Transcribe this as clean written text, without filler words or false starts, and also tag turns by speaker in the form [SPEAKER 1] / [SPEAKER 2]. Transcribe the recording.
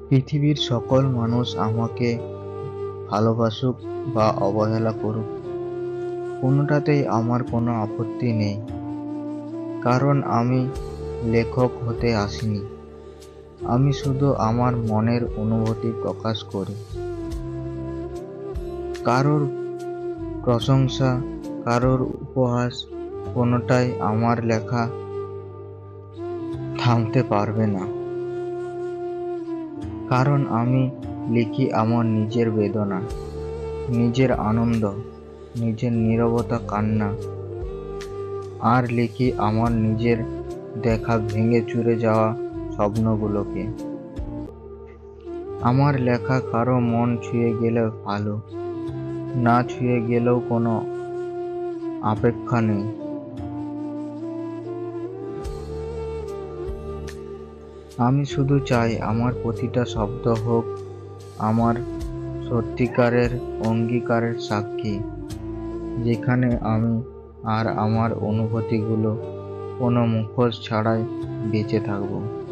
[SPEAKER 1] পৃথিবীর সকল মানুষ আমাকে ভালোবাসুক বা অবহেলা করুক, কোনোটাতেই আমার কোনো আপত্তি নেই। কারণ আমি লেখক হতে আসিনি। আমি শুধু আমার মনের অনুভূতি প্রকাশ করি। কারোর প্রশংসা, কারোর উপহাস কোনোটাই আমার লেখা থামতে পারবে না। কারণ আমি লিখি আমার নিজের বেদনা, নিজের আনন্দ, নিজের নীরবতা কান্না, আর লিখি আমার নিজের দেখা ভেঙে চুরে যাওয়া স্বপ্নগুলোকে। আমার লেখা কারো মন ছুঁয়ে গেলে ভালো, না ছুঁয়ে গেলেও কোনো আপেক্ষা নেই। আমি শুধু চাই আমার প্রতিটা শব্দ হোক আমার সত্যিকারের অঙ্গীকারের সাক্ষী, যেখানে আমি আর আমার অনুভূতিগুলো কোনো মুখোশ ছাড়াই বেঁচে থাকবো।